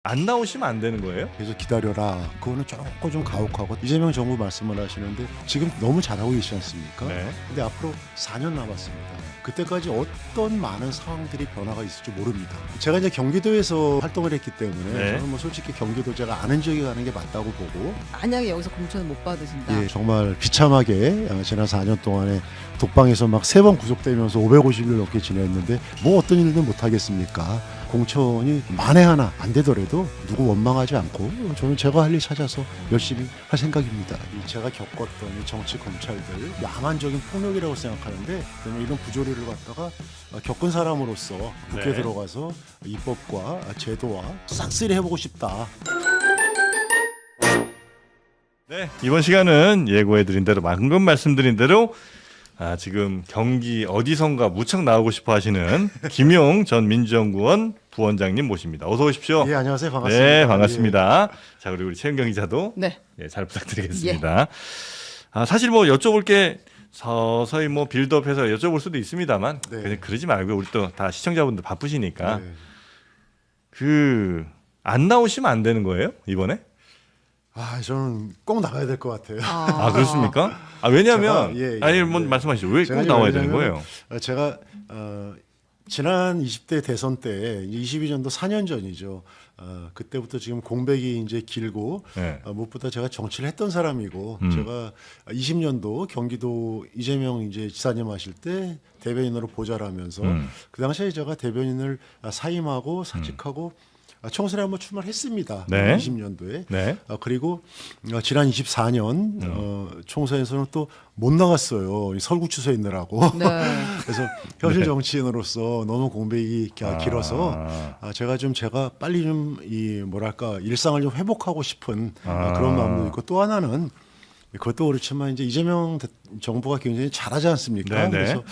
안 나오시면 안 되는 거예요? 계속 기다려라. 그거는 조금 좀 가혹하고 이재명 정부 말씀을 하시는데 지금 너무 잘하고 계시지 않습니까? 네. 근데 앞으로 4년 남았습니다. 그때까지 어떤 많은 상황들이 변화가 있을지 모릅니다. 제가 이제 경기도에서 활동을 했기 때문에 네. 저는 뭐 솔직히 경기도 제가 아는 지역에 가는 게 맞다고 보고 만약에 여기서 공천을 못 받으신다. 예, 정말 비참하게 지난 4년 동안에 독방에서 막 3번 구속되면서 550일 넘게 지냈는데 뭐 어떤 일도 못 하겠습니까? 공천이 만에 하나 안 되더라도 누구 원망하지 않고 저는 제가 할 일 찾아서 열심히 할 생각입니다. 이 제가 겪었던 이 정치 검찰들 야만적인 폭력이라고 생각하는데 저는 이런 부조리를 갖다가 겪은 사람으로서 국회에 네. 들어가서 입법과 제도와 싹쓸이 해보고 싶다. 네, 이번 시간은 예고해드린 대로 방금 말씀드린 대로 지금 경기 어디선가 무척 나오고 싶어 하시는 김용 전 민주연구원 부원장님 모십니다. 어서 오십시오. 예, 안녕하세요. 반갑습니다. 네, 반갑습니다. 자, 그리고 우리 최은경 기자도 네. 잘 부탁드리겠습니다. 사실 뭐 여쭤볼 게 서서히 뭐 빌드업해서 여쭤볼 수도 있습니다만 네. 그냥 그러지 말고 우리 또 다 시청자분들 바쁘시니까 네. 안 나오시면 안 되는 거예요 이번에? 저는 꼭 나가야 될 것 같아요. 그렇습니까? 왜냐하면 제가, 아니 뭐 말씀하시죠. 왜 꼭 나와야 되는 거예요? 제가 지난 20대 대선 때 22년도 4년 전이죠. 그때부터 지금 공백이 이제 길고 네. 무엇보다 제가 정치를 했던 사람이고 제가 20년도 경기도 이재명 이제 지사님 하실 때 대변인으로 보좌를 하면서 그 당시에 제가 대변인을 사임하고 사직하고 총선에 한번 출마했습니다. 네. 20년도에. 네. 그리고 지난 24년 총선에서는 또 못 나갔어요. 설국 추서 있느라고. 네. 그래서 현실 정치인으로서 너무 공백이 길어서 제가 빨리 좀 이 뭐랄까 일상을 좀 회복하고 싶은 그런 마음도 있고 또 하나는 그것도 그렇지만 이제 이재명 정부가 굉장히 잘하지 않습니까? 네네. 그래서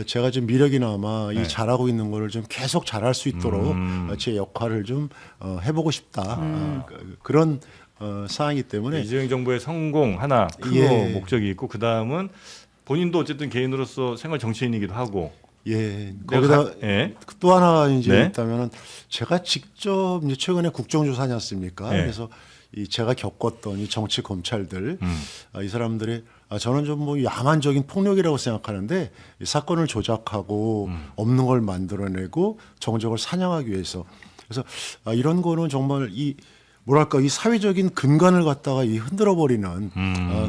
제가 좀 미력이나마 이 잘하고 있는 거를 좀 계속 잘할 수 있도록 제 역할을 좀 해보고 싶다. 그런 사항이기 때문에 이재명 정부의 성공 하나 큰 예. 목적이 있고 그 다음은 본인도 어쨌든 개인으로서 생활 정치인이기도 하고. 예 거기다 예. 또 하나 이제 네. 있다면은 제가 직접 이제 최근에 국정조사하지 않습니까? 네. 그래서 이 제가 겪었던 이 정치 검찰들 이 사람들이 저는 좀 뭐 야만적인 폭력이라고 생각하는데 이 사건을 조작하고 없는 걸 만들어내고 정적을 사냥하기 위해서 그래서 이런 거는 정말 이 뭐랄까 이 사회적인 근간을 갖다가 이 흔들어 버리는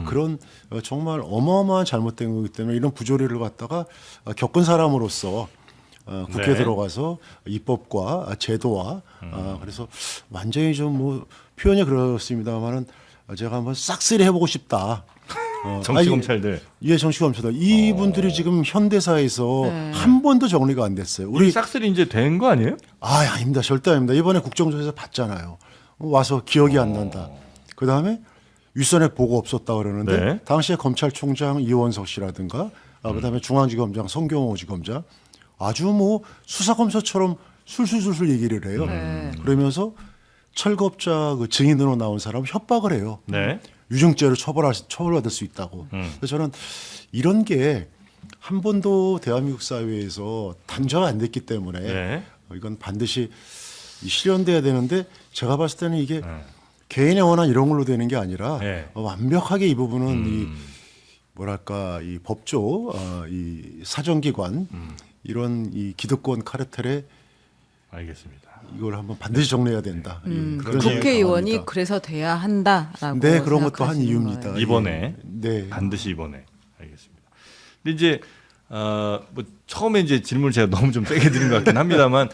그런 정말 어마어마한 잘못된 거기 때문에 이런 부조리를 갖다가 겪은 사람으로서 국회에 네. 들어가서 입법과 제도와 그래서 완전히 좀 뭐 표현이 그렇습니다만은 제가 한번 싹쓸이 해보고 싶다. 정치 검찰들. 예, 정치 검찰들 이분들이 지금 현대사에서 한 번도 정리가 안 됐어요. 우리 싹쓸이 이제 된 거 아니에요? 아닙니다. 절대 아닙니다. 이번에 국정조사에서 봤잖아요. 와서 기억이 안 난다. 그 다음에 윗선에 보고 없었다 그러는데 네. 당시에 검찰총장 이원석 씨라든가 그다음에 중앙지검장 성경호 지검장 아주 뭐 수사검사처럼 술술술술 얘기를 해요. 그러면서 철겁자 그 증인으로 나온 사람 협박을 해요. 네. 유증죄로 처벌받을 수 있다고. 그래서 저는 이런 게 한 번도 대한민국 사회에서 단죄가 안 됐기 때문에 네. 이건 반드시 실현돼야 되는데 제가 봤을 때는 이게 개인의 원한 이런 걸로 되는 게 아니라 네. 완벽하게 이 부분은 이 뭐랄까 이 법조 이 사정기관 이런 이 기득권 카르텔에 알겠습니다. 이걸 한번 반드시 정리해야 된다. 그런 생각이 국회의원이 강합니다. 그래서 돼야 한다라고. 네, 그런 것도 한 생각하시는 이유입니다. 거예요. 이번에 네. 반드시 이번에 알겠습니다. 근데 이제 뭐 처음에 이제 질문을 제가 너무 좀 세게 드린 것 같긴 합니다만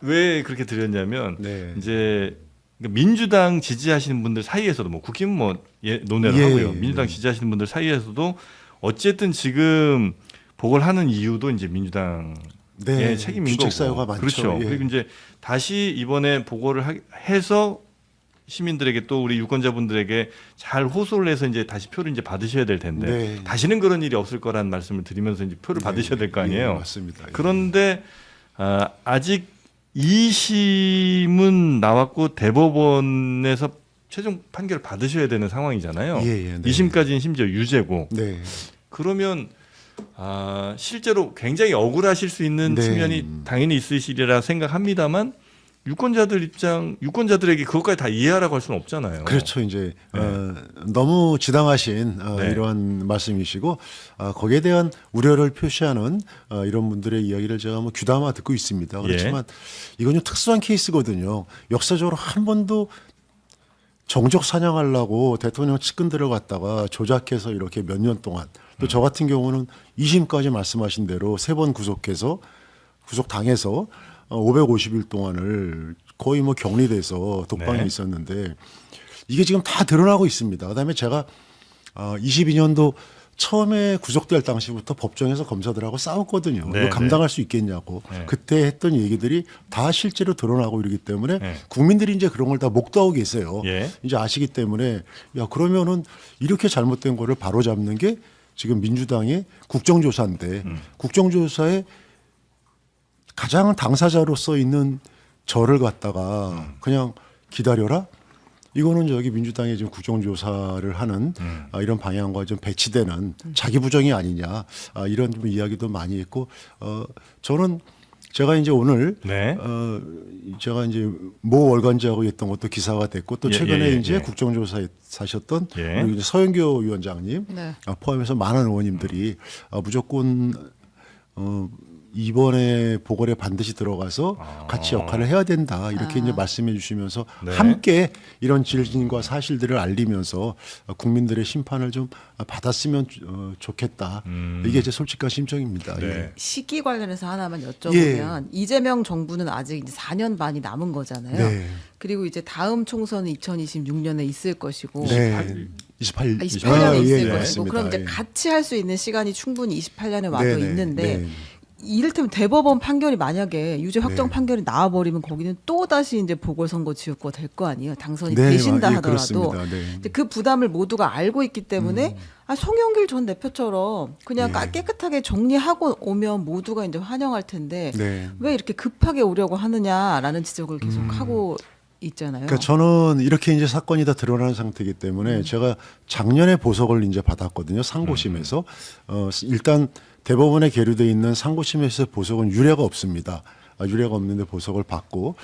왜 그렇게 드렸냐면 네. 이제 민주당 지지하시는 분들 사이에서도 뭐 국힘 뭐 논의를 예, 하고요. 예, 민주당 지지하시는 분들 사이에서도 어쨌든 지금 보궐 하는 이유도 이제 민주당의 네, 책임인 규칙 거고. 사유가 많죠. 그렇죠. 예. 그리고 이제 다시 이번에 보고를 해서 시민들에게 또 우리 유권자분들에게 잘 호소를 해서 이제 다시 표를 이제 받으셔야 될 텐데 네. 다시는 그런 일이 없을 거라는 말씀을 드리면서 이제 표를 받으셔야 될 거 아니에요. 예, 맞습니다. 예. 그런데 아직 2심은 나왔고 대법원에서 최종 판결을 받으셔야 되는 상황이잖아요. 예, 예, 네. 2심까지는 심지어 유죄고. 네. 그러면 실제로 굉장히 억울하실 수 있는 네. 측면이 당연히 있으시리라 생각합니다만 유권자들에게 그것까지 다 이해하라고 할 수는 없잖아요. 그렇죠. 이제 너무 지당하신 네. 이러한 말씀이시고 거기에 대한 우려를 표시하는 이런 분들의 이야기를 제가 뭐 귀담아 듣고 있습니다. 그렇지만 이건 좀 특수한 케이스거든요. 역사적으로 한 번도 정적 사냥하려고 대통령 측근들을 갖다가 조작해서 이렇게 몇 년 동안 또 저 같은 경우는 2심까지 말씀하신 대로 3번 구속당해서 550일 동안을 거의 뭐 격리돼서 독방에 네. 있었는데 이게 지금 다 드러나고 있습니다. 그다음에 제가 22년도 처음에 구속될 당시부터 법정에서 검사들하고 싸웠거든요. 네, 이거 감당할 수 있겠냐고. 네. 그때 했던 얘기들이 다 실제로 드러나고 이러기 때문에 네. 국민들이 이제 그런 걸 다 목도하고 계세요. 예. 이제 아시기 때문에 야 그러면은 이렇게 잘못된 거를 바로잡는 게 지금 민주당의 국정조사인데 국정조사에 가장 당사자로서 있는 저를 갖다가 그냥 기다려라? 이거는 저기 민주당의 지금 국정조사를 하는 이런 방향과 좀 배치되는 자기 부정이 아니냐 이런 좀 이야기도 많이 했고 저는 제가 이제 오늘 네. 제가 이제 모 월간지하고 했던 것도 기사가 됐고 또 최근에 이제 예. 국정조사에 사셨던 예. 우리 이제 서영교 위원장님 네. 포함해서 많은 의원님들이 무조건 이번에 보궐에 반드시 들어가서 같이 역할을 해야 된다 이렇게 이제 말씀해 주시면서 네. 함께 이런 진실과 사실들을 알리면서 국민들의 심판을 좀 받았으면 좋겠다. 이게 제 솔직한 심정입니다. 네. 예. 시기 관련해서 하나만 여쭤보면 이재명 정부는 아직 이제 4년 반이 남은 거잖아요. 네. 그리고 이제 다음 총선은 2026년에 있을 것이고 네. 28, 28년에 있을 예, 것이고 맞습니다. 그럼 이제 예. 같이 할 수 있는 시간이 충분히 28년에 와도 네네. 있는데 네. 이를테면 대법원 판결이 만약에 유죄 확정 네. 판결이 나와버리면 거기는 또 다시 이제 보궐선거 지역구가 될 거 아니에요. 당선이 네, 되신다 예, 하더라도 그렇습니다. 네. 이제 그 부담을 모두가 알고 있기 때문에 송영길 전 대표처럼 그냥 네. 깨끗하게 정리하고 오면 모두가 이제 환영할 텐데 네. 왜 이렇게 급하게 오려고 하느냐라는 지적을 계속 하고 있잖아요. 그러니까 저는 이렇게 이제 사건이 다 드러난 상태이기 때문에 제가 작년에 보석을 이제 받았거든요. 상고심에서 일단 대법원에 계류돼 있는 상고심에서 보석은 유례가 없습니다. 유례가 없는데 보석을 받고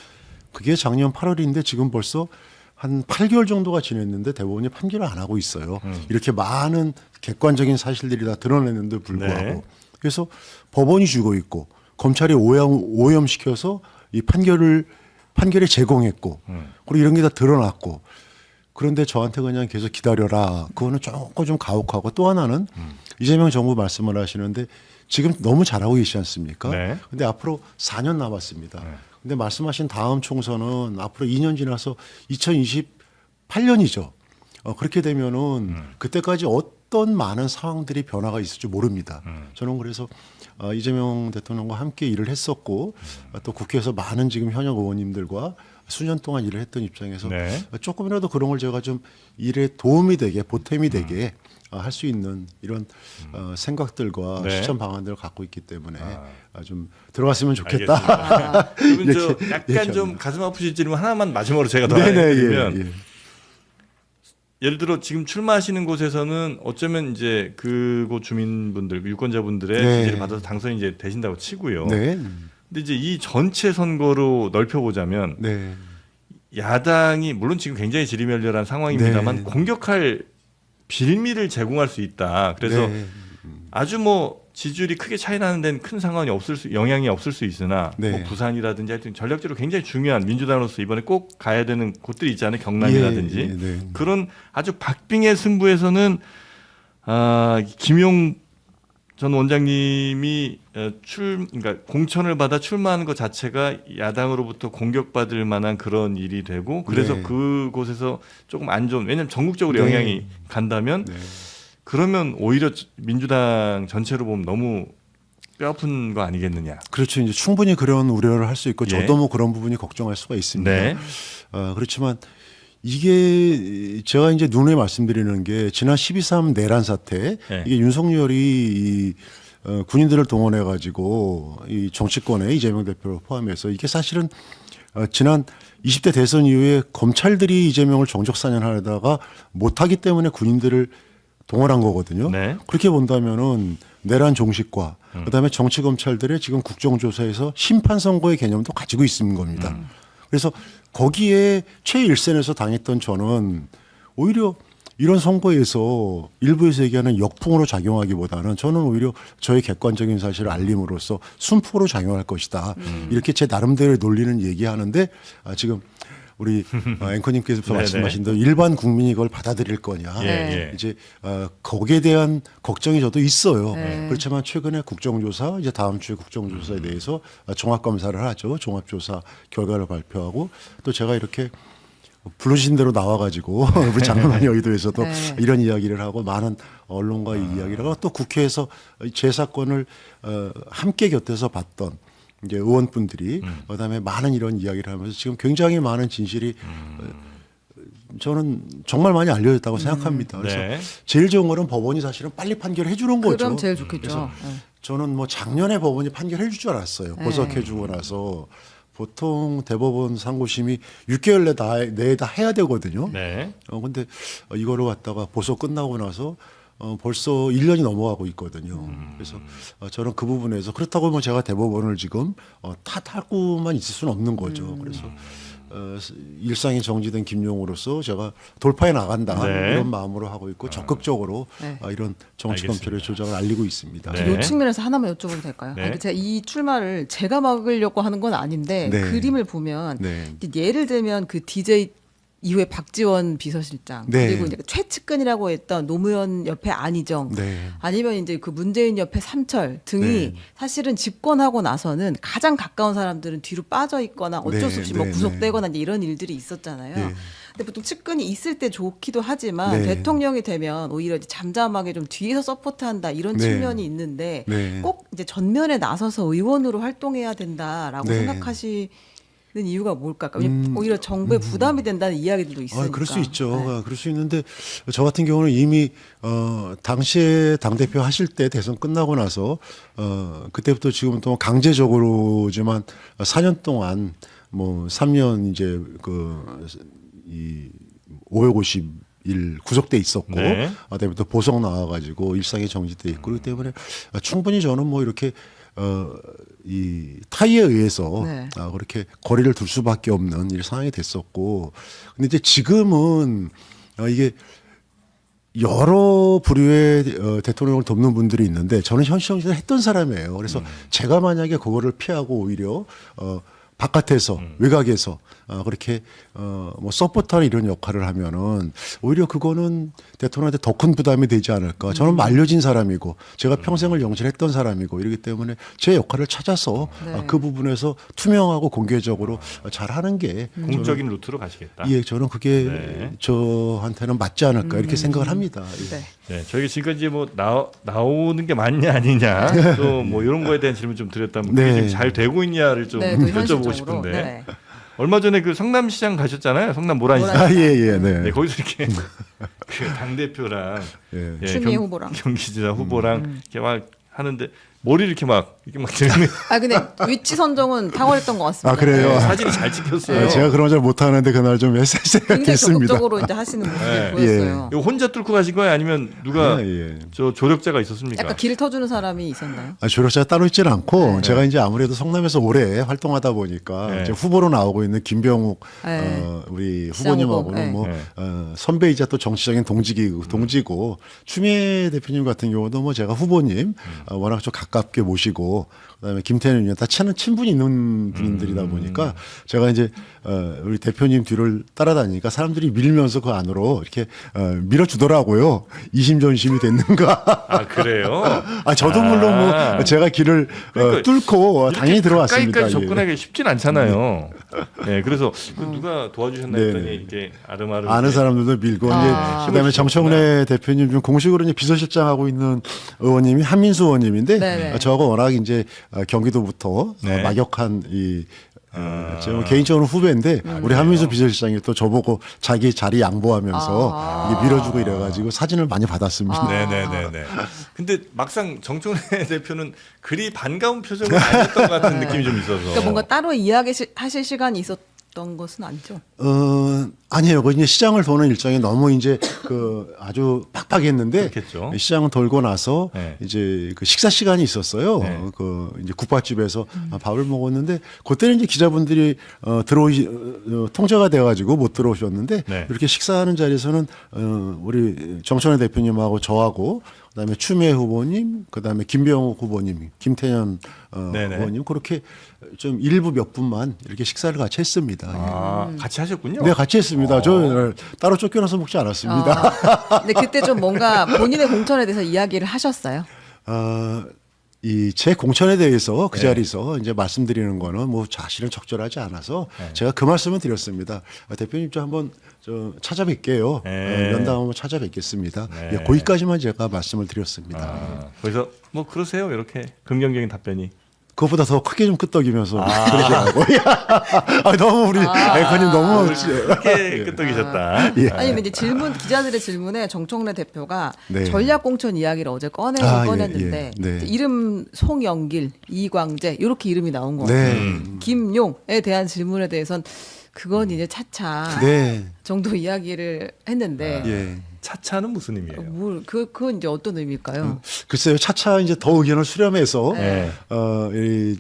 그게 작년 8월인데 지금 벌써 한 8개월 정도가 지났는데 대법원이 판결을 안 하고 있어요. 이렇게 많은 객관적인 사실들이 다 드러냈는데 불구하고 네. 그래서 법원이 쥐고 있고 검찰이 오염시켜서 이 판결에 제공했고 그리고 이런 게 다 드러났고 그런데 저한테 그냥 계속 기다려라. 그거는 조금 좀 가혹하고 또 하나는 이재명 정부 말씀을 하시는데 지금 너무 잘하고 계시지 않습니까? 네. 근데 앞으로 4년 남았습니다. 근데 말씀하신 다음 총선은 앞으로 2년 지나서 2028년이죠. 그렇게 되면은 그때까지 어떤 많은 상황들이 변화가 있을지 모릅니다. 저는 그래서 이재명 대통령과 함께 일을 했었고 또 국회에서 많은 지금 현역 의원님들과 수년 동안 일을 했던 입장에서 네. 조금이라도 그런 걸 제가 좀 일에 도움이 되게 보탬이 되게 할 수 있는 이런 생각들과 네. 실천 방안들을 갖고 있기 때문에 좀 들어갔으면 좋겠다. 알겠습니다. 그러면 저 이렇게 약간 얘기합니다. 좀 가슴 아프실 질문 하나만 마지막으로 제가 더 네네 해드리면 예. 예를 들어 지금 출마하시는 곳에서는 어쩌면 이제 그곳 주민분들, 유권자분들의 네. 지지를 받아서 당선이 이제 되신다고 치고요. 네. 근데 이제 이 전체 선거로 넓혀보자면 네. 야당이 물론 지금 굉장히 지리멸렬한 상황입니다만 네. 공격할 빌미를 제공할 수 있다. 그래서 네. 아주 뭐 지지율이 크게 차이 나는 데는 큰 상관이 영향이 없을 수 있으나 네. 뭐 부산이라든지 하여튼 전략적으로 굉장히 중요한 민주당으로서 이번에 꼭 가야 되는 곳들이 있잖아요. 경남이라든지 예, 네. 그런 아주 박빙의 승부에서는 김용 전 원장님이 그러니까 공천을 받아 출마하는 것 자체가 야당으로부터 공격받을 만한 그런 일이 되고 그래서 네. 그곳에서 조금 안 좋은 왜냐하면 전국적으로 네. 영향이 간다면 네. 그러면 오히려 민주당 전체로 보면 너무 뼈아픈 거 아니겠느냐. 그렇죠. 이제 충분히 그런 우려를 할 수 있고 예. 저도 뭐 그런 부분이 걱정할 수가 있습니다. 네. 그렇지만 이게 제가 이제 눈에 말씀드리는 게 지난 12.3 내란 사태 네. 이게 윤석열이 군인들을 동원해 가지고 이 정치권에 이재명 대표를 포함해서 이게 사실은 지난 20대 대선 이후에 검찰들이 이재명을 정적 사냥하다가 못하기 때문에 군인들을 동원한 거거든요. 네. 그렇게 본다면은 내란 종식과 그다음에 정치 검찰들의 지금 국정조사에서 심판 선거의 개념도 가지고 있는 겁니다. 그래서 거기에 최일선에서 당했던 저는 오히려 이런 선거에서 일부에서 얘기하는 역풍으로 작용하기보다는 저는 오히려 저의 객관적인 사실을 알림으로써 순풍으로 작용할 것이다. 이렇게 제 나름대로 논리는 얘기하는데 지금 우리 앵커님께서 네네. 말씀하신 대로 일반 국민이 그걸 받아들일 거냐. 예. 이제 거기에 대한 걱정이 저도 있어요. 네. 그렇지만 최근에 국정조사 이제 다음 주에 국정조사에 대해서 종합검사를 하죠. 종합조사 결과를 발표하고 또 제가 이렇게 부르신 대로 나와가지고 우리 장관의 여의도에서도 네. 이런 이야기를 하고 많은 언론과 이 이야기를 하고 또 국회에서 제 사건을 함께 곁에서 봤던 이제 의원분들이 그다음에 많은 이런 이야기를 하면서 지금 굉장히 많은 진실이 저는 정말 많이 알려졌다고 생각합니다. 그래서 네. 제일 좋은 거는 법원이 사실은 빨리 판결해 주는 거죠. 그럼 제일 좋겠죠. 네. 저는 뭐 작년에 법원이 판결해 줄 줄 알았어요. 보석해 주고 나서 보통 대법원 상고심이 6개월 내에 다 해야 되거든요. 네. 근데 이거를 갖다가 보석 끝나고 나서 벌써 1년이 넘어가고 있거든요. 그래서 저는 그 부분에서 그렇다고 뭐 제가 대법원을 지금 탓하고만 있을 수는 없는 거죠. 그래서 일상이 정지된 김용으로서 제가 돌파해 나간다 네. 이런 마음으로 하고 있고 적극적으로 네. 이런 정치 검찰의 조장을 알리고 있습니다. 네. 요 측면에서 하나만 여쭤봐도 될까요? 네. 아니, 제가 이 출마를 제가 막으려고 하는 건 아닌데 네. 그림을 보면 네. 예를 들면 그 DJ 이후에 박지원 비서실장 네. 그리고 이제 최측근이라고 했던 노무현 옆에 안희정 네. 아니면 이제 그 문재인 옆에 삼철 등이 네. 사실은 집권하고 나서는 가장 가까운 사람들은 뒤로 빠져 있거나 어쩔 수 없이 네. 뭐 네. 구속되거나 이제 이런 일들이 있었잖아요. 네. 근데 보통 측근이 있을 때 좋기도 하지만 네. 대통령이 되면 오히려 이제 잠잠하게 좀 뒤에서 서포트한다 이런 네. 측면이 있는데 네. 꼭 이제 전면에 나서서 의원으로 활동해야 된다라고 네. 생각하시는 이유가 뭘까? 왜냐면 오히려 정부에 부담이 된다는 이야기들도 있으니까. 그럴 수 있죠. 네. 그럴 수 있는데 저 같은 경우는 이미 당시에 당 대표 하실 때 대선 끝나고 나서 그때부터 지금 동안 강제적으로지만 4년 동안 뭐 3년 이제 이 550일 구속돼 있었고 네. 그다음에 또 보석 나와가지고 일상이 정지돼 있고 그렇기 때문에 충분히 저는 뭐 이렇게 이 타의에 의해서 네. 그렇게 거리를 둘 수밖에 없는 이 상황이 됐었고 근데 이제 지금은 이게 여러 부류의 대통령을 돕는 분들이 있는데 저는 현시정신을 했던 사람이에요. 그래서 제가 만약에 그거를 피하고 오히려 바깥에서 외곽에서 그렇게 뭐 서포터나 이런 역할을 하면은 오히려 그거는 대통령한테 더 큰 부담이 되지 않을까. 저는 알려진 사람이고 제가 평생을 영실했던 사람이고 이러기 때문에 제 역할을 찾아서 네. 그 부분에서 투명하고 공개적으로 잘하는 게 공적인 루트로 가시겠다. 예, 저는 그게 네. 저한테는 맞지 않을까 이렇게 생각을 합니다. 예. 네. 네, 저희가 지금까지 뭐 나오는 게 맞냐 아니냐 또 뭐 이런 거에 대한 질문 좀 드렸다면 그게 네. 지금 잘 되고 있냐를 좀 네, 또 여쭤보고 현실적으로. 싶은데 네. 얼마 전에 그 성남시장 가셨잖아요. 성남 모란시장. 아, 예, 예, 네. 네, 거기서 이렇게 그 당 대표랑 예. 추미애 후보랑. 경기지사 후보랑 이렇게 막 하는데 머리 이렇게 막 들면 아 근데 위치 선정은 탁월했던 것 같습니다. 아, 그래요? 네. 사진이 잘 찍혔어요. 제가 그런 걸 잘 못하는데 그날 좀 굉장히 SS했습니다. 적극적으로 이제 하시는 모습이 네. 보였어요. 이거 혼자 뚫고 가신 거예요? 아니면 누가 예. 저 조력자가 있었습니까? 약간 길을 터주는 사람이 있었나요? 조력자가 따로 있지는 않고 제가 이제 아무래도 성남에서 오래 활동하다 보니까 네. 이제 후보로 나오고 있는 김병욱 네. 우리 시장 후보. 후보님하고는 네. 뭐 네. 선배이자 또 정치적인 동지고 추미애 대표님 같은 경우도 뭐 제가 후보님 워낙 좀 가깝게 모시고 그다음에 김태년 의원 다 친분이 있는 분들이다 보니까 제가 이제 우리 대표님 뒤를 따라다니니까 사람들이 밀면서 그 안으로 이렇게 밀어주더라고요. 이심전심이 됐는가. 아 그래요? 아 저도 물론 뭐 제가 길을 그러니까 뚫고 이렇게 당연히 들어왔습니다. 가까이까지 예. 접근하기 쉽진 않잖아요. 네, 그래서 그 누가 도와주셨나 네. 했더니 이게 아름아름 아는 이제 사람들도 밀고 아. 이제 그다음에 정청래 대표님 중 공식으로 이제 비서실장 하고 있는 의원님이 한민수 의원님인데 네네. 저하고 워낙 이제 경기도부터 네. 막역한 이 제가 개인적으로 후배인데 우리 한민수 비서실장이 또 저보고 자기 자리 양보하면서 이게 밀어주고 이래가지고 사진을 많이 받았습니다. 네네네네. 근데 막상 정청래 대표는 그리 반가운 표정을 안 했던 것 같은 느낌이 좀 있어서. 그러니까 뭔가 따로 이야기하실 시간이 있었던 것은 아니죠. 아니에요. 그 이제 시장을 도는 일정이 너무 이제 그 아주 빡빡했는데 그렇겠죠. 시장을 돌고 나서 네. 이제 그 식사 시간이 있었어요. 네. 그 이제 국밥집에서 밥을 먹었는데 그때는 이제 기자분들이 통제가 돼가지고 못 들어오셨는데 네. 이렇게 식사하는 자리에서는 우리 정천회 대표님하고 저하고 그다음에 추미애 후보님, 그다음에 김병욱 후보님, 김태년 네네. 후보님 그렇게 좀 일부 몇 분만 이렇게 식사를 같이 했습니다. 같이 하셨군요. 네, 같이 했습니다. 저 따로 쫓겨나서 먹지 않았습니다. 근데 그때 좀 뭔가 본인의 공천에 대해서 이야기를 하셨어요? 이 제 공천에 대해서 그 네. 자리에서 이제 말씀드리는 거는 뭐 사실은 적절하지 않아서 제가 그 말씀을 드렸습니다. 대표님 좀 한번 찾아뵐게요. 네. 연당 한번 찾아뵙겠습니다. 네. 예, 거기까지만 제가 말씀을 드렸습니다. 그래서 뭐 그러세요 이렇게 긍정적인 답변이. 그것보다 더 크게 좀 끄떡이면서 그러더라고요. 너무 우리 앵커님 너무 그렇게 끄떡이셨다. 예. 아니 근데 기자들의 질문에 정청래 대표가 네. 전략 공천 이야기를 어제 꺼냈는데 예, 예. 네. 이름 송영길, 이광재 이렇게 이름이 나온 거 같아요. 네. 김용에 대한 질문에 대해서는 그건 이제 차차 네. 정도 이야기를 했는데 예. 차차는 무슨 의미예요? 그건 이제 어떤 의미일까요? 글쎄요. 차차 이제 더 의견을 수렴해서 네. 이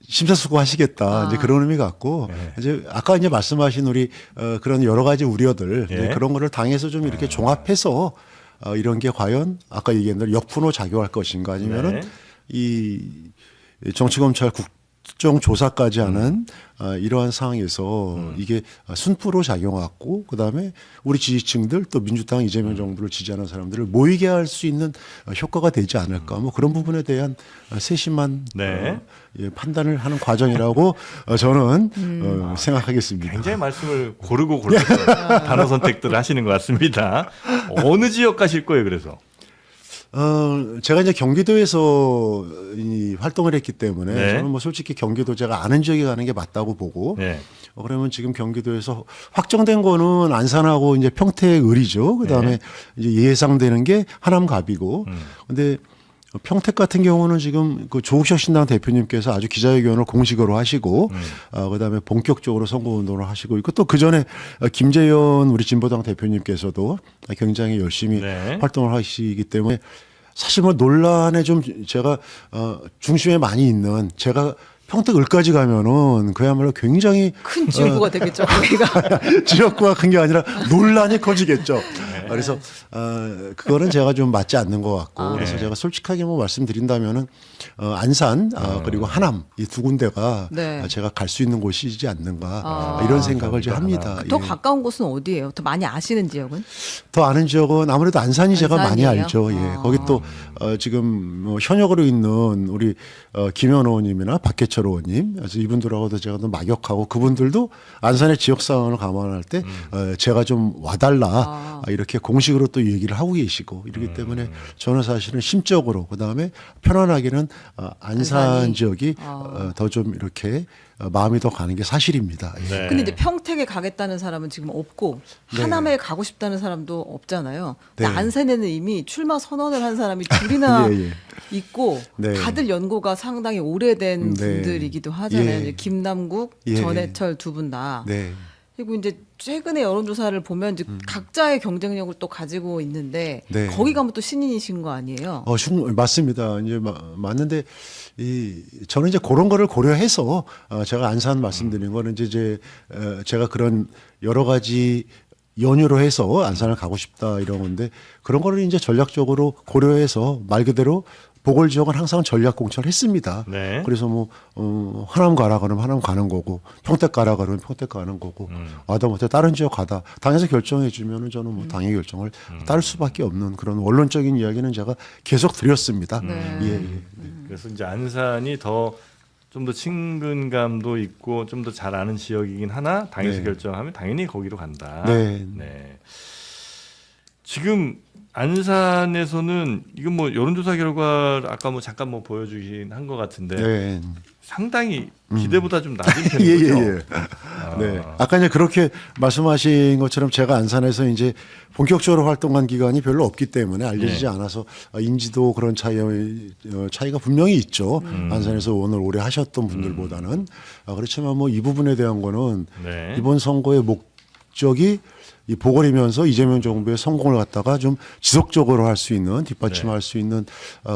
심사숙고하시겠다 이제 그런 의미 같고 이제 아까 이제 말씀하신 우리 그런 여러 가지 우려들 예. 그런 거를 당에서 좀 이렇게 종합해서 이런 게 과연 아까 얘기한 대로 역풍으로 작용할 것인가 아니면은 네. 이 정치검찰 국정조사까지 하는 이러한 상황에서 이게 순프로 작용하고 그다음에 우리 지지층들 또 민주당 이재명 정부를 지지하는 사람들을 모이게 할 수 있는 효과가 되지 않을까 뭐 그런 부분에 대한 세심한 네. 판단을 하는 과정이라고 저는 생각하겠습니다. 굉장히 말씀을 고르고 골라서 단어 선택들을 하시는 것 같습니다. 어느 지역 가실 거예요, 그래서? 제가 이제 경기도에서 활동을 했기 때문에 네. 저는 뭐 솔직히 경기도 제가 아는 지역에 가는 게 맞다고 보고 네. 그러면 지금 경기도에서 확정된 거는 안산하고 이제 평택을이죠. 그다음에 네. 이제 예상되는 게 하남갑이고 근데 평택 같은 경우는 지금 그 조국혁 신당 대표님께서 아주 기자회견을 공식으로 하시고 그다음에 본격적으로 선거운동을 하시고 있고 또 그전에 김재현 우리 진보당 대표님께서도 굉장히 열심히 네. 활동을 하시기 때문에 사실 뭐 논란에 좀 제가 중심에 많이 있는 제가 평택을까지 가면은 그야말로 굉장히 큰 지역구가 되겠죠. 거기가. 지역구가 큰 게 아니라 논란이 커지겠죠. 그래서 그거는 제가 좀 맞지 않는 것 같고 그래서 네. 제가 솔직하게 뭐 말씀드린다면은 안산 그리고 하남 이 두 군데가 네. 제가 갈 수 있는 곳이지 않는가 이런 생각을 좀 합니다. 더 예. 가까운 곳은 어디예요? 더 많이 아시는 지역은? 더 아는 지역은 아무래도 안산이 제가 많이 안산이에요? 알죠. 예. 거기 또 지금 뭐 현역으로 있는 우리 김현 의원님이나 박해철 의원님, 그래서 이분들하고도 제가 또 막역하고 그분들도 안산의 지역 상황을 감안할 때 제가 좀 와달라 이렇게 공식으로 또 얘기를 하고 계시고 이러기 때문에 저는 사실은 심적으로 그 다음에 편안하게는 안산 안산이? 지역이 더 좀 이렇게 마음이 더 가는 게 사실입니다. 예. 네. 근데 이제 평택에 가겠다는 사람은 지금 없고 하남에 가고 싶다는 사람도 없잖아요. 근데 네. 안산에는 이미 출마 선언을 한 사람이 둘이나 예, 예. 있고 네. 다들 연고가 상당히 오래된 네. 분들이기도 하잖아요. 예. 이제 김남국, 예. 전해철 두 분 다. 네. 그리고 이제 최근에 여론조사를 보면 이제 각자의 경쟁력을 또 가지고 있는데 네. 거기 가면 또 신인이신 거 아니에요? 맞습니다. 이제 맞는데 저는 이제 그런 거를 고려해서 제가 안산 말씀드린 거는 이제 제가 그런 여러 가지 연유로 해서 안산을 가고 싶다 이런 건데 그런 거를 이제 전략적으로 고려해서 말 그대로 보궐 지역은 항상 전략 공천을 했습니다. 네. 그래서 뭐 하남 가라 그러면 하남 가는 거고 평택 가라 그러면 평택 가는 거고 와다 못해 다른 지역 가다 당에서 결정해 주면은 저는 뭐 당의 결정을 따를 수밖에 없는 그런 원론적인 이야기는 제가 계속 드렸습니다. 예, 예. 그래서 이제 안산이 좀 더 친근감도 있고 좀 더 잘 아는 지역이긴 하나 당에서 네. 결정하면 당연히 거기로 간다. 네. 네. 지금 안산에서는 이건 뭐 여론조사 결과를 아까 뭐 잠깐 뭐 보여주긴 한 것 같은데 네. 상당히 기대보다 좀 낮은 예, 편이죠. 예, 예. 네. 아까 이제 그렇게 말씀하신 것처럼 제가 안산에서 이제 본격적으로 활동한 기간이 별로 없기 때문에 알려지지 네. 않아서 인지도 그런 차이가 분명히 있죠. 안산에서 오래 하셨던 분들보다는. 그렇지만 뭐 이 부분에 대한 거는 네. 이번 선거의 목적이 이 보궐이면서 이재명 정부의 성공을 갖다가 좀 지속적으로 할 수 있는 뒷받침할 수 있는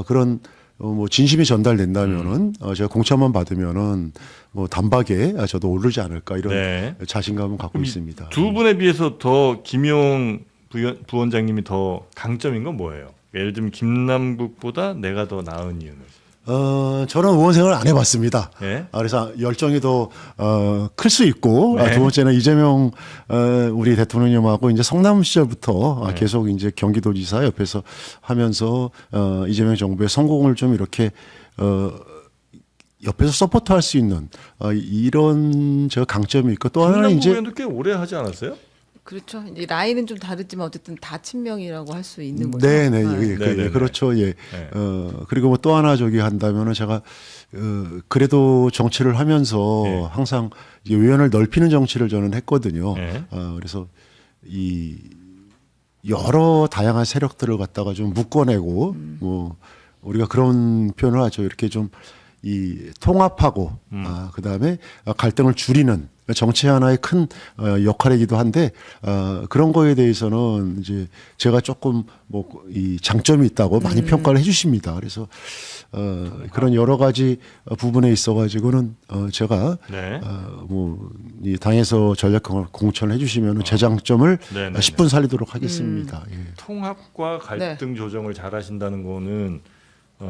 그런 뭐 진심이 전달된다면은 제가 공천만 받으면은 뭐 단박에 저도 오르지 않을까 이런 네. 자신감은 갖고 있습니다. 두 분에 비해서 더 김용 부원장님이 더 강점인 건 뭐예요? 예를 들면 김남국보다 내가 더 나은 이유는? 저는 의원 생활을 안 해봤습니다. 네. 그래서 열정이 더 클 수 있고 네. 두 번째는 이재명 우리 대통령님하고 이제 성남 시절부터 네. 계속 이제 경기도지사 옆에서 하면서 이재명 정부의 성공을 좀 이렇게 옆에서 서포트할 수 있는 이런 제가 강점이 있고 또 하나는 김남국 이제 의원도 꽤 오래 하지 않았어요? 그렇죠. 이제 라인은 좀 다르지만 어쨌든 다 친명이라고 할 수 있는 거죠. 네네 네. 네네네. 그렇죠. 예. 네. 그리고 뭐 또 하나 저기 한다면은 제가 그래도 정치를 하면서 네. 항상 이 의원을 넓히는 정치를 저는 했거든요. 네. 그래서 이 여러 다양한 세력들을 갖다가 좀 묶어내고 뭐 우리가 그런 표현을 하죠. 이렇게 좀 이 통합하고 그다음에 갈등을 줄이는 정치 하나의 큰 역할이기도 한데 그런 거에 대해서는 이제 제가 조금 뭐 이 장점이 있다고 많이 평가를 해주십니다. 그래서 그런 여러 가지 부분에 있어가지고는 제가 네. 뭐 이 당에서 전략 공천을 해주시면은 제 장점을 네네네. 10분 살리도록 하겠습니다. 예. 통합과 갈등 조정을 잘하신다는 거는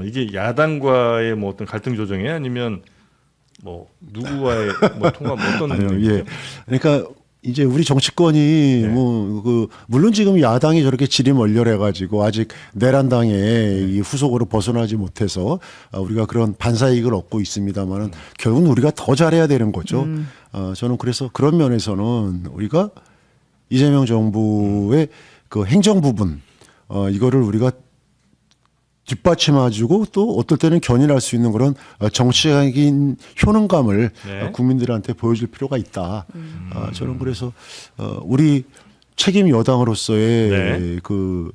이게 야당과의 뭐 어떤 갈등 조정이 아니면 뭐 누구와의 뭐 통합 뭐 어떤 아니요, 의미죠? 예. 그러니까 이제 우리 정치권이 뭐 물론 지금 야당이 저렇게 질이 멀렬해가지고 아직 내란당의 이 후속으로 벗어나지 못해서 우리가 그런 반사이익을 얻고 있습니다만은 결국은 우리가 더 잘해야 되는 거죠. 저는 그래서 그런 면에서는 우리가 이재명 정부의 그 행정 부분 이거를 우리가 뒷받침해주고 또 어떨 때는 견인할 수 있는 그런 정치적인 효능감을 네. 국민들한테 보여줄 필요가 있다. 저는 그래서 우리 책임 여당으로서의 네. 그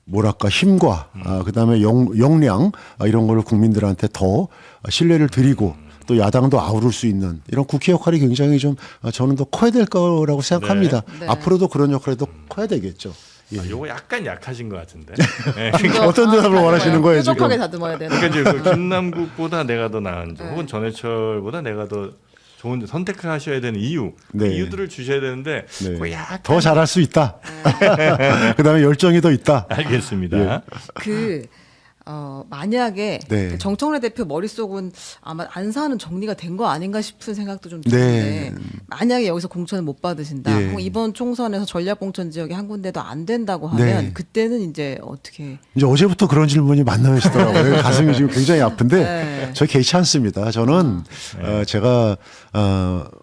뭐랄까 힘과 그다음에 역량 이런 거를 국민들한테 더 신뢰를 드리고 또 야당도 아우를 수 있는 이런 국회 역할이 굉장히 좀 저는 더 커야 될 거라고 생각합니다. 네. 앞으로도 그런 역할이 더 커야 되겠죠. 요거 약간 약하신 것 같은데. 네. 어떤 대답을 원하시는 거예요, 지금? 뾰족하게 다듬어야 되는. 그러니까 이제 그 김남국보다 내가 더 나은 점, 혹은 전해철보다 내가 더 좋은 선택하셔야 되는 이유, 그 네. 이유들을 주셔야 되는데 네. 그거 약간 더 잘할 수 있다. 그다음에 열정이 더 있다. 알겠습니다. 만약에 네. 정청래 대표 머릿속은 아마 안사는 정리가 된 거 아닌가 싶은 생각도 좀 드는데 만약에 여기서 공천을 못 받으신다. 네. 그럼 이번 총선에서 전략공천 지역이 한 군데도 안 된다고 하면 네. 그때는 이제 어떻게? 이제 어제부터 그런 질문이 만나시더라고요. 가슴이 지금 굉장히 아픈데 네. 저 개의치 않습니다. 저는 제가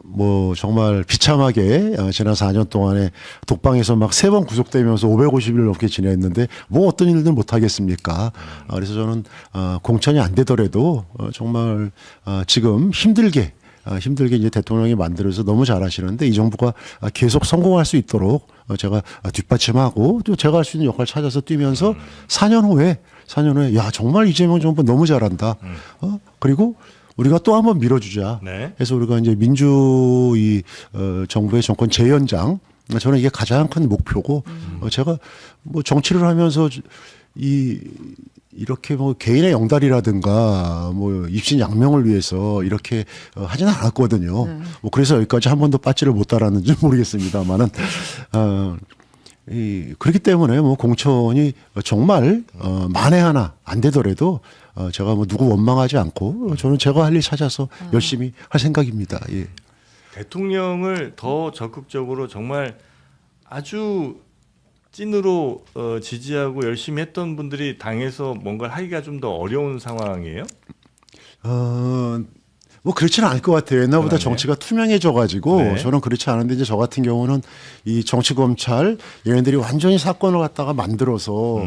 뭐 정말 비참하게 지난 4년 동안에 독방에서 막 3번 구속되면서 550일 넘게 지냈는데 뭐 어떤 일들 못 하겠습니까? 그래서 저는 공천이 안 되더라도 정말 지금 힘들게 이제 대통령이 만들어서 너무 잘하시는데 이 정부가 계속 성공할 수 있도록 제가 뒷받침하고 또 제가 할 수 있는 역할 찾아서 뛰면서 4년 후에 야 정말 이재명 정부 너무 잘한다. 그리고 우리가 또 한번 밀어주자. 네. 해서 우리가 이제 민주 정부의 정권 재연장 저는 이게 가장 큰 목표고 제가 뭐 정치를 하면서 이렇게 뭐 개인의 영달이라든가 뭐 입신 양명을 위해서 이렇게 하지는 않았거든요. 뭐 그래서 여기까지 한 번도 빠지를 못 달았는지 모르겠습니다만은 그렇기 때문에 뭐 공천이 정말 만에 하나 안 되더라도 제가 뭐 누구 원망하지 않고 저는 제가 할 일 찾아서 열심히 할 생각입니다. 예. 대통령을 더 적극적으로 정말 아주 찐으로 지지하고 열심히 했던 분들이 당에서 뭔가를 하기가 좀 더 어려운 상황이에요? 뭐 그렇지는 않을 것 같아요. 옛날보다 그러네. 정치가 투명해져가지고 네. 저는 그렇지 않은데 이제 저 같은 경우는 이 정치 검찰 얘네들이 완전히 사건을 갖다가 만들어서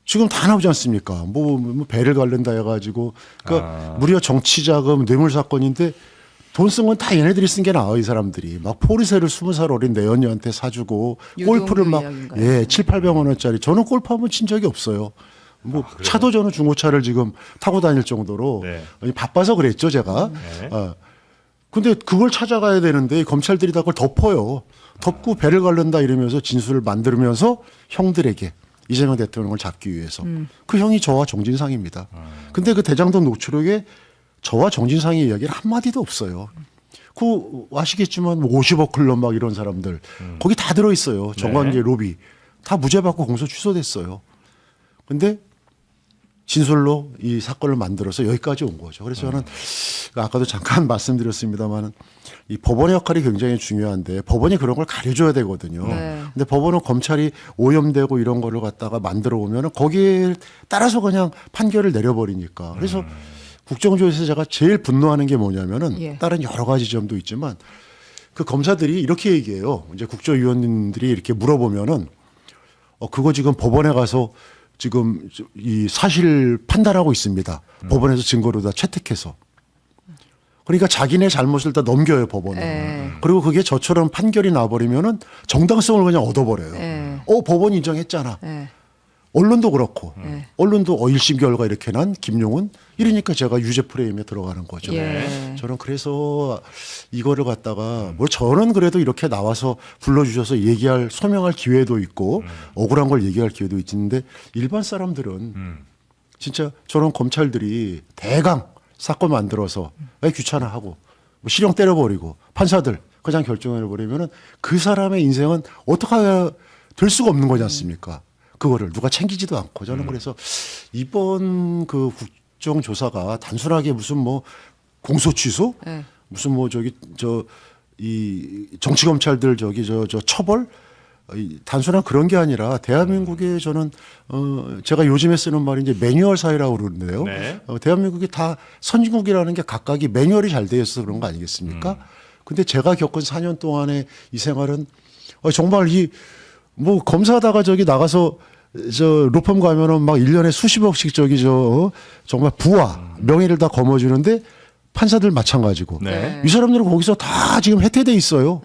지금 다 나오지 않습니까? 뭐 배를 갈른다 해가지고 그러니까 무려 정치 자금 뇌물 사건인데 돈 쓴 건 다 얘네들이 쓴 게 나아 이 사람들이 막 포르쉐를 20살 어린 내연녀한테 사주고 골프를 막 이야기인가요? 7,800만 원짜리 저는 골프 한번 친 적이 없어요. 뭐 차도 저는 중고차를 지금 타고 다닐 정도로 네. 바빠서 그랬죠 제가. 네. 근데 그걸 찾아가야 되는데 검찰들이 다 그걸 덮어요. 덮고 배를 가른다 이러면서 진술을 만들면서 형들에게 이재명 대통령을 잡기 위해서 그 형이 저와 정진상입니다. 근데 그 대장동 녹취록에 저와 정진상의 이야기는 한마디도 없어요. 그 아시겠지만 50억 클럽 막 이런 사람들 거기 다 들어있어요. 정관계 로비 다 무죄 받고 공소 취소됐어요. 근데 진술로 이 사건을 만들어서 여기까지 온 거죠. 그래서 저는 아까도 잠깐 말씀드렸습니다만 이 법원의 역할이 굉장히 중요한데 법원이 그런 걸 가려줘야 되거든요. 네. 근데 법원은 검찰이 오염되고 이런 거를 갖다가 만들어 오면 거기에 따라서 그냥 판결을 내려버리니까. 그래서 국정조사에서 제가 제일 분노하는 게 뭐냐면은 예. 다른 여러 가지 점도 있지만 그 검사들이 이렇게 얘기해요. 이제 국정위원들이 이렇게 물어보면은 그거 지금 법원에 가서 지금 이 사실 판단하고 있습니다. 법원에서 증거로 다 채택해서. 그러니까 자기네 잘못을 다 넘겨요 법원은. 그리고 그게 저처럼 판결이 나버리면은 정당성을 그냥 얻어버려요. 법원 인정했잖아. 언론도 그렇고 언론도 1심 결과 이렇게 난 김용은 이러니까 제가 유죄 프레임에 들어가는 거죠. 예. 저는 그래서 이거를 갖다가 뭐 저는 그래도 이렇게 나와서 불러주셔서 얘기할 소명할 기회도 있고 억울한 걸 얘기할 기회도 있는데 일반 사람들은 진짜 저런 검찰들이 대강 사건 만들어서 왜 귀찮아하고 뭐 실형 때려버리고 판사들 그냥 결정해버리면은 그 사람의 인생은 어떻게 될 수가 없는 거지 않습니까? 그거를 누가 챙기지도 않고 저는 그래서 이번 그 국정조사가 단순하게 무슨 뭐 공소 취소 무슨 뭐 저기 이 정치 검찰들 저기 저 처벌 단순한 그런 게 아니라 대한민국의 저는 제가 요즘에 쓰는 말이 이제 매뉴얼 사회라고 그러는데요. 네. 대한민국이 다 선진국이라는 게 각각이 매뉴얼이 잘 되어 있어서 그런 거 아니겠습니까? 근데 제가 겪은 4년 동안의 이 생활은 정말 이 뭐 검사하다가 저기 나가서 저 로펌 가면은 막 1년에 수십억씩 저기 정말 부와 명예를 다 거머쥐는데 판사들 마찬가지고 네. 이 사람들은 거기서 다 지금 해태돼 있어요.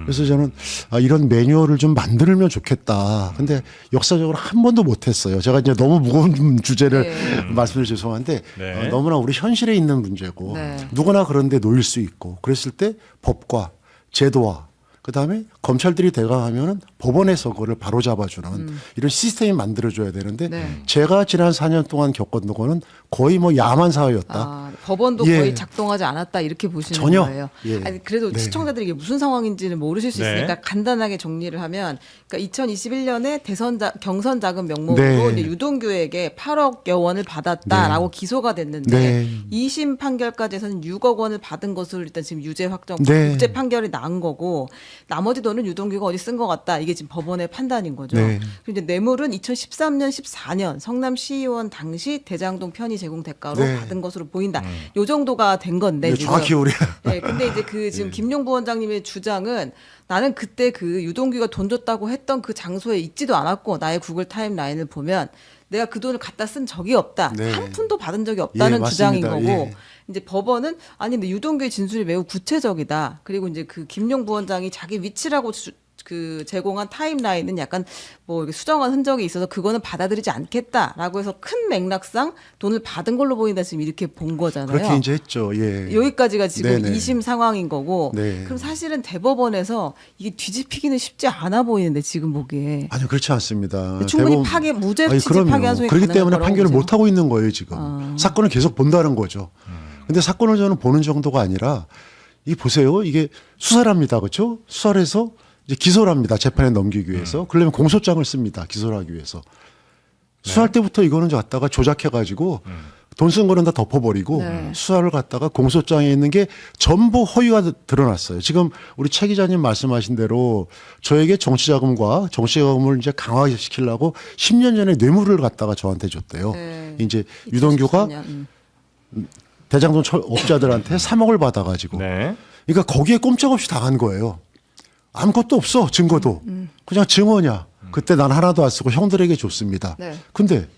그래서 저는 이런 매뉴얼을 좀 만들면 좋겠다. 근데 역사적으로 한 번도 못했어요. 제가 이제 너무 무거운 주제를 말씀드려 죄송한데 네. 너무나 우리 현실에 있는 문제고 네. 누구나 그런데 놓일 수 있고 그랬을 때 법과 제도와 그다음에 검찰들이 대강하면은 법원에서 그거를 바로 잡아주는 이런 시스템이 만들어줘야 되는데 네. 제가 지난 4년 동안 겪었던 거는 거의 뭐 야만 사회였다. 법원도 예. 거의 작동하지 않았다 이렇게 보시는 전혀. 거예요. 예. 아니, 그래도 네. 시청자들이 이게 무슨 상황인지는 모르실 수 네. 있으니까 간단하게 정리를 하면, 그러니까 2021년에 경선 자금 명목으로 네. 이제 유동규에게 8억여 원을 받았다라고 기소가 됐는데 네. 2심 판결까지에서는 6억 원을 받은 것으로 일단 지금 유죄 확정, 네. 무죄 판결이 난 거고 나머지 돈은 유동규가 어디 쓴 것 같다. 이게 지금 법원의 판단인 거죠. 네. 그리고 이제 뇌물은 2013년, 14년 성남시의원 당시 대장동 편의 제공 대가로 네. 받은 것으로 보인다. 요 정도가 된 건데 네, 지금. 정확히 우리 네, 근데 이제 그 지금 김용 부원장님의 주장은 나는 그때 그 유동규가 돈 줬다고 했던 그 장소에 있지도 않았고 나의 구글 타임라인을 보면 내가 그 돈을 갖다 쓴 적이 없다. 네. 한 푼도 받은 적이 없다는 예, 주장인 맞습니다. 거고. 예. 이제 법원은 아니 근데 유동규의 진술이 매우 구체적이다. 그리고 이제 그 김용 부원장이 자기 위치라고 그 제공한 타임라인은 약간 뭐 이렇게 수정한 흔적이 있어서 그거는 받아들이지 않겠다라고 해서 큰 맥락상 돈을 받은 걸로 보인다 지금 이렇게 본 거잖아요. 그렇게 이제 했죠. 예. 여기까지가 지금 네네. 2심 상황인 거고. 네. 그럼 사실은 대법원에서 이게 뒤집히기는 쉽지 않아 보이는데 지금 보기에. 아니요 그렇지 않습니다. 충분히 대법원- 무죄 아니, 취지 그럼요. 파기한 소리 그렇기 가능한 때문에 거라고 판결을 보세요? 못 하고 있는 거예요 지금. 사건을 계속 본다는 거죠. 근데 사건을 저는 보는 정도가 아니라 이 보세요. 이게 수사를 합니다. 그렇죠? 수사를 해서 이제 기소를 합니다. 재판에 넘기기 위해서. 그러려면 공소장을 씁니다. 기소를 하기 위해서. 수사할 때부터 이거는 갖다가 조작해가지고 돈 쓴 거는 다 덮어버리고 네. 수사를 갖다가 공소장에 있는 게 전부 허위가 드러났어요. 지금 우리 최 기자님 말씀하신 대로 저에게 정치자금과 정치자금을 이제 강화시키려고 10년 전에 뇌물을 갖다가 저한테 줬대요. 네. 이제 유동규가 2014년. 대장동 업자들한테 3억을 받아가지고 네. 그러니까 거기에 꼼짝없이 당한 거예요. 아무것도 없어 증거도 그냥 증언이야. 그때 난 하나도 안 쓰고 형들에게 줬습니다. 네. 근데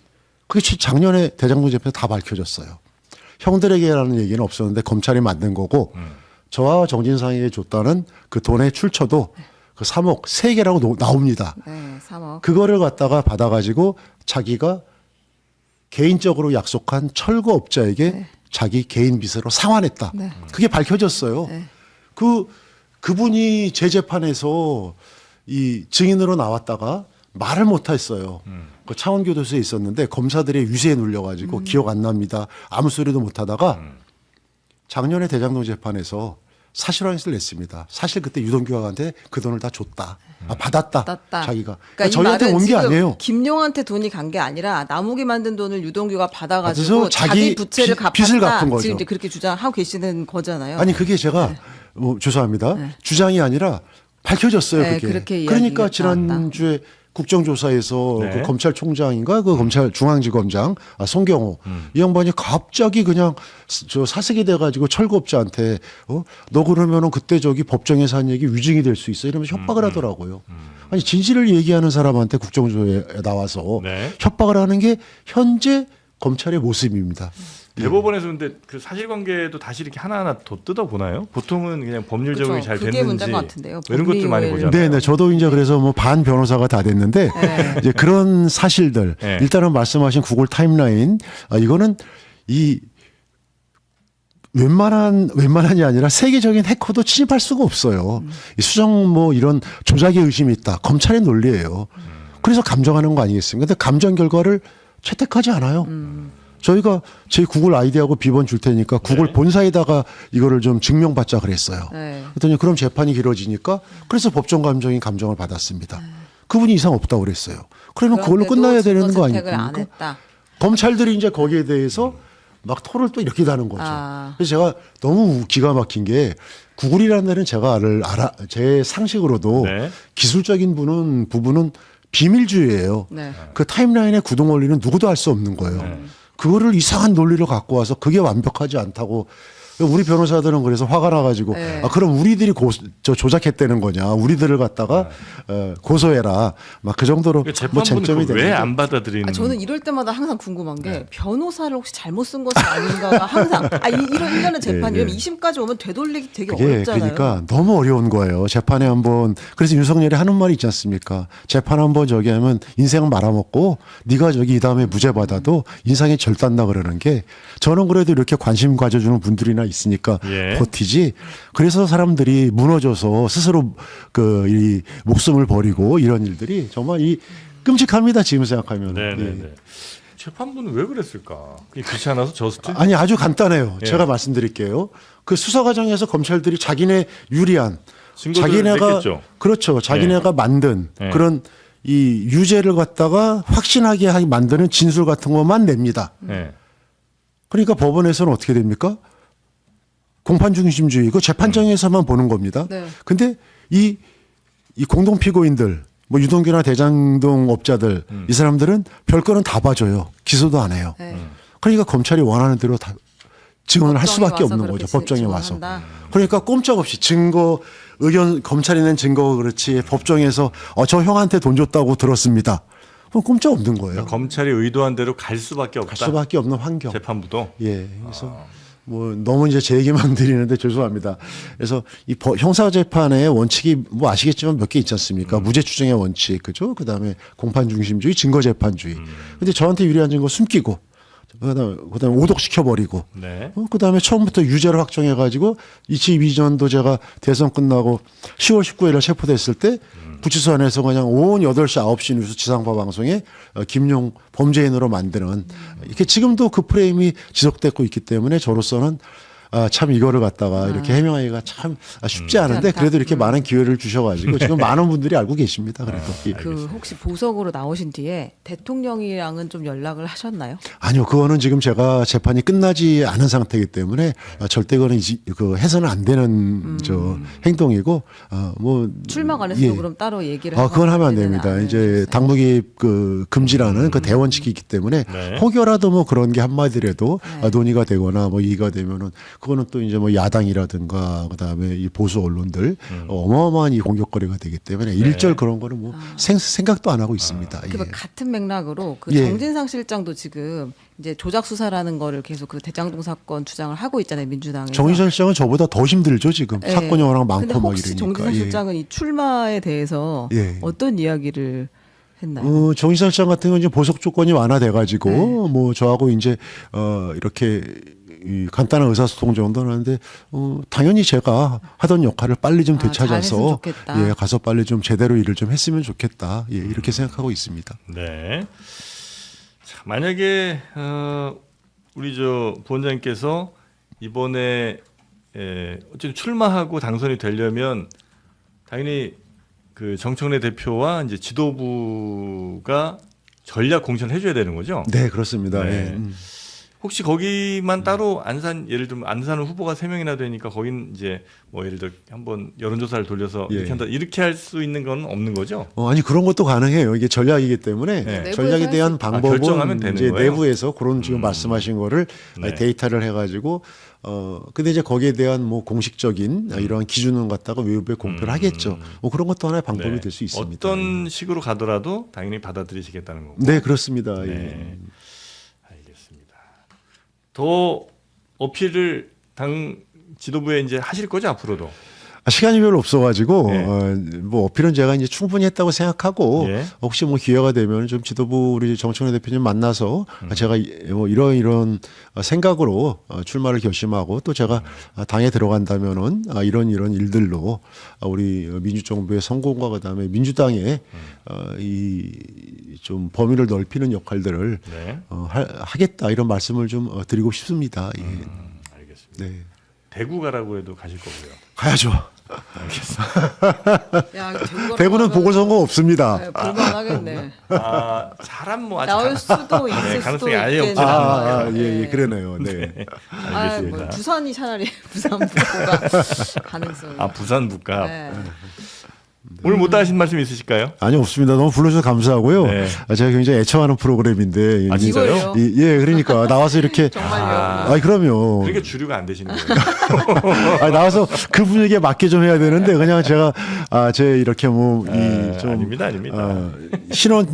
그게 작년에 대장동 재판에 다 밝혀졌어요. 형들에게라는 얘기는 없었는데 검찰이 만든 거고 저와 정진상에게 줬다는 그 돈의 출처도 그 3억 3개라고 나옵니다. 네, 3억. 그거를 갖다가 받아가지고 자기가 개인적으로 약속한 철거업자에게 자기 개인 비서로 상환했다. 네. 그게 밝혀졌어요. 네. 그 그분이 제 재판에서 이 증인으로 나왔다가 말을 못했어요. 그 창원교도소에 있었는데 검사들의 유세에 눌려가지고 기억 안 납니다. 아무 소리도 못하다가 작년에 대장동 재판에서 사실환수를 냈습니다. 사실 그때 유동규한테 그 돈을 다 줬다. 받았다. 자기가. 그러니까 저희한테 이 말은 온 게 지금 아니에요. 김용한테 돈이 간 게 아니라 나무기 만든 돈을 유동규가 받아가지고 그래서 자기 부채를 빚을 갚았다. 갚은 거죠. 지금 이제 그렇게 주장하고 계시는 거잖아요. 아니 그게 제가 죄송합니다. 주장이 아니라 밝혀졌어요. 네, 그게. 그렇게 그러니까 이야기가 지난주에 국정조사에서 네. 그 검찰총장인가 그 검찰 중앙지검장 송경호 이 양반이 갑자기 그냥 저 사색이 돼가지고 철거업자한테 너 그러면은 그때 저기 법정에서 한 얘기 위증이 될 수 있어 이러면서 협박을 하더라고요. 아니 진실을 얘기하는 사람한테 국정조사에 나와서 네. 협박을 하는 게 현재 검찰의 모습입니다. 대법원에서 근데 그 사실관계도 다시 이렇게 하나하나 더 뜯어보나요? 보통은 그냥 법률 적용이 그렇죠. 잘 그게 됐는지 문제인 것 같은데요. 이런 것들 많이 법리를. 보잖아요. 네, 네. 저도 이제 그래서 뭐 반 변호사가 다 됐는데 이제 그런 사실들 네. 일단은 말씀하신 구글 타임라인 이거는 이 웬만한이 아니라 세계적인 해커도 침입할 수가 없어요. 이 수정 뭐 이런 조작의 의심이 있다. 검찰의 논리예요. 그래서 감정하는 거 아니겠습니까? 근데 감정 결과를 채택하지 않아요. 저희가 제 구글 아이디하고 비번 줄 테니까 구글 네. 본사에다가 이거를 좀 증명받자 그랬어요. 네. 그랬더니 그럼 재판이 길어지니까 그래서 법정 감정인 감정을 받았습니다. 그분이 이상 없다고 그랬어요. 그러면 그걸로 그런데도 끝나야 되는 거 증거 채택을 안 아닙니까? 했다. 검찰들이 이제 거기에 대해서 막 토를 또 이렇게 다는 거죠. 그래서 제가 너무 기가 막힌 게 구글이라는 데는 제가 제 상식으로도 네. 기술적인 부분은 비밀주의예요. 네. 그 타임라인의 구동 원리는 누구도 알 수 없는 거예요. 그거를 이상한 논리를 갖고 와서 그게 완벽하지 않다고 우리 변호사들은 그래서 화가 나가지고 네. 그럼 우리들이 조작했다는 거냐 우리들을 갖다가 고소해라 막 그 정도로 그 뭐 재판부는 쟁점이 되는데 왜안 받아들이는? 저는 이럴 때마다 항상 궁금한 게 네. 변호사를 혹시 잘못 쓴 것이 아닌가가 항상 이런 일련의 재판이면 2심까지 오면 되돌리기 되게 그게 어렵잖아요. 그러니까 너무 어려운 거예요. 재판에 한번 그래서 윤석열이 하는 말이 있지 않습니까? 재판 한번 저기 하면 인생 말아먹고 네가 저기 이 다음에 무죄 받아도 인상이 절단다 그러는 게 저는 그래도 이렇게 관심 가져주는 분들이나 있으니까 예. 버티지. 그래서 사람들이 무너져서 스스로 이 목숨을 버리고 이런 일들이 정말 끔찍합니다. 지금 생각하면. 네네네. 예. 재판부는 왜 그랬을까? 그게 귀찮아서 저스트? 아니 아주 간단해요. 예. 제가 말씀드릴게요. 그 수사 과정에서 검찰들이 자기네 유리한 증거들을 냈겠죠. 그렇죠. 자기네가 만든 예. 그런 이 유죄를 갖다가 확신하게 만드는 진술 같은 것만 냅니다. 네. 그러니까 법원에서는 어떻게 됩니까? 공판 중심주의 그 재판정에서만 보는 겁니다. 네. 근데 이 공동 피고인들 뭐 유동규나 대장동 업자들 이 사람들은 별거는 다 봐줘요. 기소도 안 해요. 네. 그러니까 검찰이 원하는 대로 다 증언을 할 법정에 수밖에 와서 없는 그렇게 거죠. 법정에 와서. 증언한다. 그러니까 꼼짝없이 증거 검찰이 낸 증거가 그렇지 법정에서 저 형한테 돈 줬다고 들었습니다. 그럼 꼼짝없는 거예요. 검찰이 의도한 대로 갈 수밖에 없다. 갈 수밖에 없는 환경. 재판부도. 예. 그래서 뭐 너무 이제 제 얘기만 드리는데 죄송합니다. 그래서 이 형사 재판의 원칙이 뭐 아시겠지만 몇 개 있지 않습니까? 무죄 추정의 원칙, 그죠? 그다음에 공판 중심주의, 증거 재판주의. 근데 저한테 유리한 증거 숨기고 그다음에 오독시켜 버리고. 네. 그다음에 처음부터 유죄를 확정해 가지고 2002년도 제가 대선 끝나고 10월 19일 날 체포됐을 때 구치소 안에서 그냥 오후 8시 9시 뉴스 지상파 방송에 김용 범죄인으로 만드는 이렇게 지금도 그 프레임이 지속되고 있기 때문에 저로서는 참 이거를 갖다가 이렇게 해명하기가 참 쉽지 않은데 그래도 이렇게 많은 기회를 주셔가지고 지금 많은 분들이 알고 계십니다. 그래도 예. 그 혹시 보석으로 나오신 뒤에 대통령이랑은 좀 연락을 하셨나요? 아니요, 그거는 지금 제가 재판이 끝나지 않은 상태이기 때문에 절대 그거는 해서는 안 되는 저 행동이고 뭐 출마 관해서도 예. 그럼 따로 얘기를 그건 하면 안 되는 됩니다. 안 이제 해주셨어요? 당무개입 금지라는 그 대원칙이 있기 때문에 네. 혹여라도 뭐 그런 게 한마디라도 논의가 되거나 뭐 이의가 되면은 그거는 또 이제 뭐 야당이라든가 그다음에 이 보수 언론들 어마어마한 이 공격거리가 되기 때문에 일절 그런 거는 뭐 생각도 안 하고 있습니다. 그 예. 같은 맥락으로 그 예. 정진상 실장도 지금 이제 조작 수사라는 거를 계속 그 대장동 사건 주장을 하고 있잖아요, 민주당에서. 정의선 시장은 저보다 더 힘들죠 지금 예. 사건이 워낙 근데 많고 막 혹시 이러니까. 정진상 예. 실장은 이 출마에 대해서 예. 어떤 이야기를 했나요? 정의선 시장 같은 경우는 이제 보석 조건이 완화돼 가지고 네. 뭐 저하고 이제 이렇게 이 간단한 의사소통 정도는 하는데 당연히 제가 하던 역할을 빨리 좀 잘했으면 되찾아서 좋겠다. 예, 가서 빨리 좀 제대로 일을 좀 했으면 좋겠다. 예, 이렇게 생각하고 있습니다. 네. 자, 만약에 우리 저 부원장님께서 이번에 어쨌든 출마하고 당선이 되려면 당연히 그 정청래 대표와 이제 지도부가 전략 공천을 해줘야 되는 거죠. 네, 그렇습니다. 네. 예. 혹시 거기만 따로 안산 예를 들면 안산은 후보가 3명이나 되니까 거긴 이제 뭐 예를 들어 한번 여론조사를 돌려서 예. 이렇게 한다 이렇게 할 수 있는 건 없는 거죠. 아니 그런 것도 가능해요. 이게 전략이기 때문에 네. 전략에 내부에서 대한 할 방법은 결정하면 되는 이제 거예요? 내부에서 그런 지금 말씀하신 거를 네. 데이터를 해가지고 근데 이제 거기에 대한 뭐 공식적인 이러한 기준을 갖다가 외부에 공표를 하겠죠. 뭐 그런 것도 하나의 방법이 네. 될 수 있습니다. 어떤 식으로 가더라도 당연히 받아들이시겠다는 거고. 네, 그렇습니다. 예. 네. 알겠습니다. 더 어필을 당 지도부에 이제 하실 거죠 앞으로도. 시간이 별로 없어가지고 네. 뭐 어필은 제가 이제 충분히 했다고 생각하고 예. 혹시 뭐 기회가 되면 좀 지도부 우리 정청래 대표님 만나서 제가 뭐 이런 생각으로 출마를 결심하고 또 제가 당에 들어간다면은 이런 일들로 우리 민주정부의 성공과 그다음에 민주당의 이 좀 범위를 넓히는 역할들을 네. 하겠다 이런 말씀을 좀 드리고 싶습니다. 예. 알겠습니다. 네. 대구 가라고 해도 가실 거고요. 가야죠. 야, 이거 대구는 보궐선거 없습니다. 네, 볼만하겠네. 사람 뭐 아직 나올 수도 있을 네, 수도 가능성이 아예 있겠네. 없진 않아요. 예, 그러네요. 네. 알겠습니다. 뭐 부산이 차라리 부산 북부가 가능성이. 부산 북가. 네. 오늘 못다 하신 말씀 있으실까요? 아니 없습니다. 너무 불러주셔서 감사하고요. 네. 제가 굉장히 애청하는 프로그램인데. 아, 진짜요? 이걸요? 예, 그러니까 나와서 이렇게. 정말요. 아니 그럼요. 그러니까 주류가 안 되시는 거예요. 아니, 나와서 그 분위기에 맞게 좀 해야 되는데 그냥 제가 제 이렇게 뭐 이 좀 아닙니다. 신원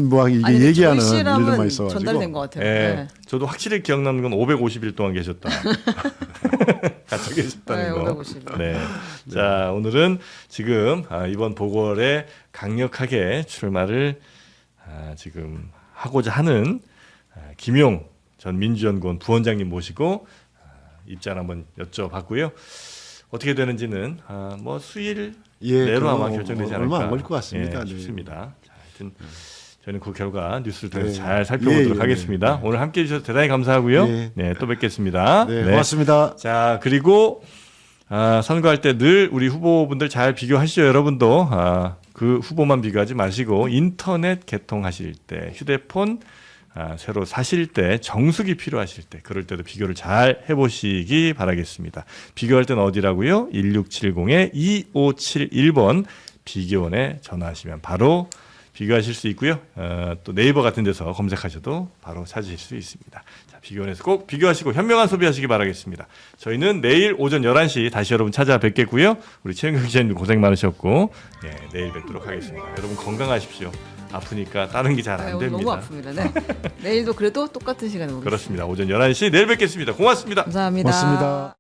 뭐 이게 아니, 얘기하는 저희 일들만 실험은 있어가지고. 전달된 것 같아요. 예, 네. 저도 확실히 기억나는 건 550일 동안 계셨다. 같이 계셨다는 네, 거. 550일. 네. 자, 오늘은 지금 이번 보궐에 강력하게 출마를 지금 하고자 하는 김용 전 민주연구원 부원장님 모시고 입장 한번 여쭤봤고요. 어떻게 되는지는 뭐 수일 예, 내로 아마 그럼 결정되지 않을까. 얼마 안 걸릴 것 같습니다. 예, 네. 싶습니다. 자, 하여튼 저희는 그 결과 뉴스를 통해서 네. 잘 살펴보도록 예, 하겠습니다. 오늘 함께해 주셔서 대단히 감사하고요. 예. 네, 또 뵙겠습니다. 네, 고맙습니다. 자, 그리고 선거할 때 늘 우리 후보분들 잘 비교하시죠. 여러분도 그 후보만 비교하지 마시고 인터넷 개통하실 때 휴대폰 새로 사실 때 정수기 필요하실 때 그럴 때도 비교를 잘 해보시기 바라겠습니다. 비교할 때는 어디라고요? 1670-2571번 비교원에 전화하시면 바로 비교하실 수 있고요. 또 네이버 같은 데서 검색하셔도 바로 찾으실 수 있습니다. 자, 비교원에서 꼭 비교하시고 현명한 소비하시기 바라겠습니다. 저희는 내일 오전 11시 다시 여러분 찾아뵙겠고요. 우리 최영경 기자님도 고생 많으셨고 내일 뵙도록 하겠습니다. 여러분 건강하십시오. 아프니까 다른 게 잘 네, 안 오늘 됩니다. 너무 아픕니다. 네. 내일도 그래도 똑같은 시간에 오겠습니다. 그렇습니다. 오전 11시 내일 뵙겠습니다. 고맙습니다. 감사합니다. 고맙습니다.